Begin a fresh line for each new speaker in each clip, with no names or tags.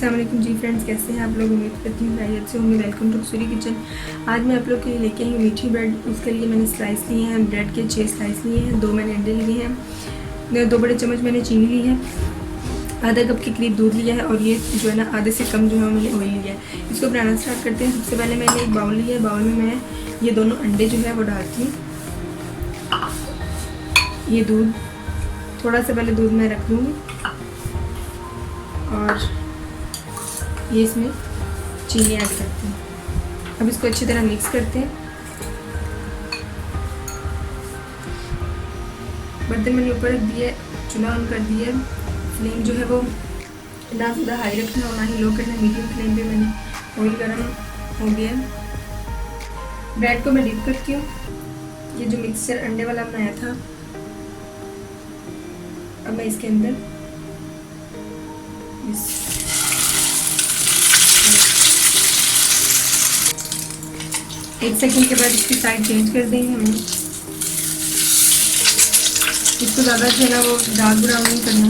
अस्सलाम वालेकुम जी फ्रेंड्स, कैसे हैं आप लोग। उम्मीद करती हूँ खैरियत से होंगे। Welcome to Kasuri kitchen. आज मैं आप लोग के लिए लेके आई हूँ मीठी ब्रेड। उसके लिए मैंने स्लाइस लिए हैं, ब्रेड के 6 स्लाइस लिए हैं, 2 मैंने अंडे लिए हैं, 2 बड़े चम्मच मैंने चीनी ली है, आधा कप के करीब दूध लिया है और ये जो है ना आधे से कम जो है मैंने ऑयल लिया है। इसको बनाना स्टार्ट करते हैं। सबसे पहले मैंने एक बाउल लिया है, बाउल में मैं ये दोनों अंडे जो है वो डालती हूँ। ये दूध थोड़ा सा पहले दूध मैं रख दूँगी और ये इसमें चीनी ऐड करते हैं। अब इसको अच्छी तरह मिक्स करते हैं। बर्तन मैंने ऊपर रख दिया है, चूल्हा ऑन कर दिया है। फ्लेम जो है वो ना ज़्यादा हाई रखना और ना ही लो करना, मीडियम फ्लेम पे मैंने ऑयल गर्म हो गया है। ब्रेड को मैं डिप करती हूँ। ये जो मिक्सचर अंडे वाला बनाया था, अब मैं इसके अंदर एक सेकंड के बाद इसकी साइड चेंज कर देंगे हमें। इसको ज़्यादा जो है ना वो डार्क ब्राउन नहीं करना।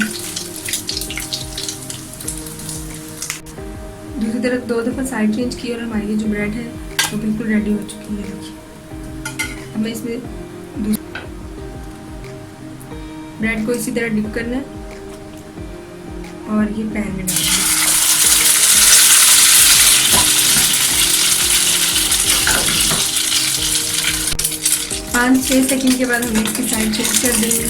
दूसरी तरफ 2 दफ़ा साइड चेंज की और हमारी ये जो ब्रेड है वो बिल्कुल रेडी हो चुकी है। देखिए, अब मैं इसमें ब्रेड को इसी तरह डिप करना है और ये पैन में डालना है। पाँच 6 सेकंड के बाद हमें इसकी साइड चेंज कर देंगे।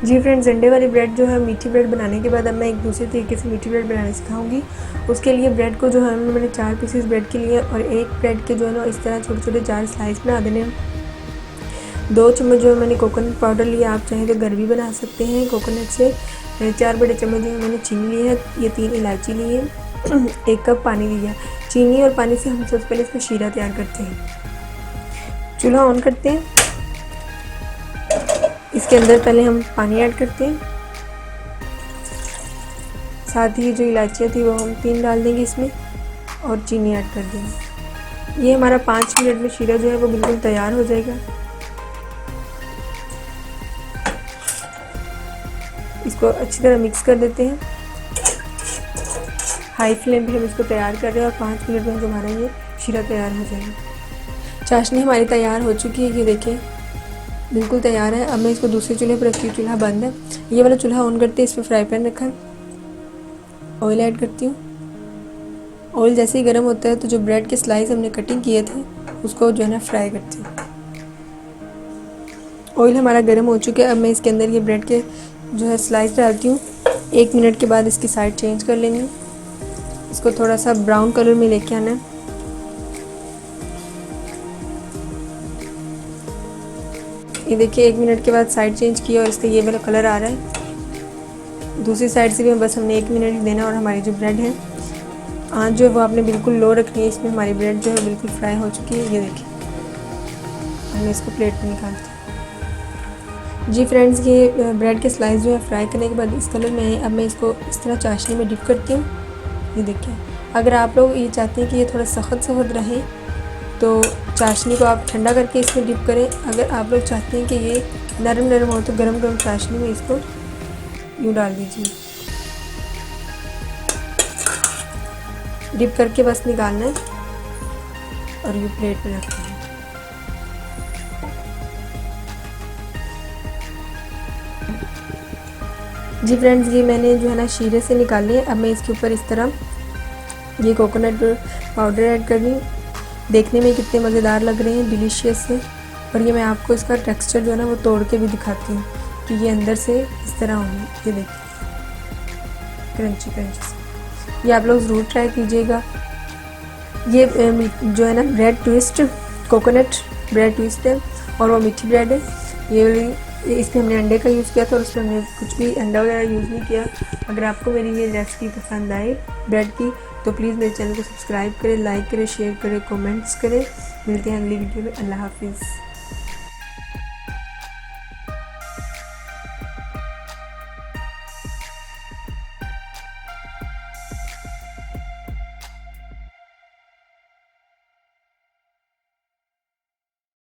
जी फ्रेंड्स, अंडे वाली ब्रेड जो है मीठी ब्रेड बनाने के बाद अब मैं एक दूसरे तरीके से मीठी ब्रेड बनाना सिखाऊंगी। उसके लिए ब्रेड को जो है मैंने 4 पीसेस ब्रेड के लिए और एक ब्रेड के जो है ना इस तरह छोटे छोटे 4 स्लाइस बना देने हैं। 2 चम्मच जो है मैंने कोकोनट पाउडर लिया, आप चाहें तो घर भी बना सकते हैं कोकोनट से। 4 बड़े चम्मच जो है मैंने चीनी ली है, ये 3 इलायची ली है, 1 कप पानी लिया। चीनी और पानी से हम सबसे पहले इसमें शीरा तैयार करते हैं। चूल्हा ऑन करते हैं। इसके अंदर पहले हम पानी ऐड करते हैं, साथ ही जो इलायचियाँ थी वो हम 3 डाल देंगे इसमें और चीनी ऐड कर देंगे। ये हमारा 5 मिनट में शीरा जो है वो बिल्कुल तैयार हो जाएगा। इसको अच्छी तरह मिक्स कर देते हैं। हाई फ्लेम पे हम इसको तैयार कर रहे हैं और 5 मिनट में जो हमारा ये शीरा तैयार हो जाएगा। चाशनी हमारी तैयार हो चुकी है, ये देखें बिल्कुल तैयार है। अब मैं इसको दूसरे चूल्हे पर रखती हूँ, चूल्हा बंद है। ये वाला चूल्हा ऑन करते हैं, इस पर फ्राई पैन रखा है, ऑयल ऐड करती हूँ। ऑयल जैसे ही गर्म होता है तो जो ब्रेड के स्लाइस हमने कटिंग किए थे उसको जो है ना फ्राई करती हूँ। ऑयल हमारा गर्म हो चुका है। अब मैं इसके अंदर ये ब्रेड के जो है स्लाइस डालती हूँ। 1 मिनट के बाद इसकी साइड चेंज कर लेंगे। इसको थोड़ा सा ब्राउन कलर में लेके आना है। ये देखिए 1 मिनट के बाद साइड चेंज किया और इसका ये वाला कलर आ रहा है। दूसरी साइड से भी बस हमने 1 मिनट ही देना और हमारी जो ब्रेड है आँच जो है वो आपने बिल्कुल लो रखनी है। इसमें हमारी ब्रेड जो है बिल्कुल फ्राई हो चुकी है। ये देखिए, हमने इसको प्लेट में निकालते हैं। जी फ्रेंड्स, ये ब्रेड के स्लाइस जो है फ्राई करने के बाद इस कलर में है। अब मैं इसको इस तरह चाशनी में डिप करती हूँ। ये देखिए, अगर आप लोग ये चाहते हैं कि ये थोड़ा सख्त सख्त रहे तो चाशनी को आप ठंडा करके इसमें डिप करें। अगर आप लोग चाहते हैं कि ये नरम नरम हो तो गरम गरम चाशनी में इसको यूँ डाल दीजिए। डिप करके बस निकालना है और यूँ प्लेट में रखना है। जी फ्रेंड्स, ये मैंने जो है ना शीरे से निकाली है। अब मैं इसके ऊपर इस तरह ये कोकोनट पाउडर ऐड कर रही हूँ। देखने में कितने मज़ेदार लग रहे हैं, डिलीशियस से। और ये मैं आपको इसका टेक्सचर जो है ना वो तोड़ के भी दिखाती हूँ कि ये अंदर से इस तरह होंगे। ये देखिए, क्रंची क्रंची से। ये आप लोग ज़रूर ट्राई कीजिएगा। ये जो है ना bread twist, coconut bread twist है और वो मीठी ब्रेड है। ये इसमें हमने अंडे का यूज़ किया था और उसमें हमने कुछ भी अंडा वगैरह यूज़ नहीं किया। अगर आपको मेरी ये रेसिपी पसंद आए ब्रेड की तो प्लीज़ मेरे चैनल को सब्सक्राइब करें, लाइक करें, शेयर करें, कमेंट्स करें। मिलते हैं अगली वीडियो में। अल्लाह हाफिज़।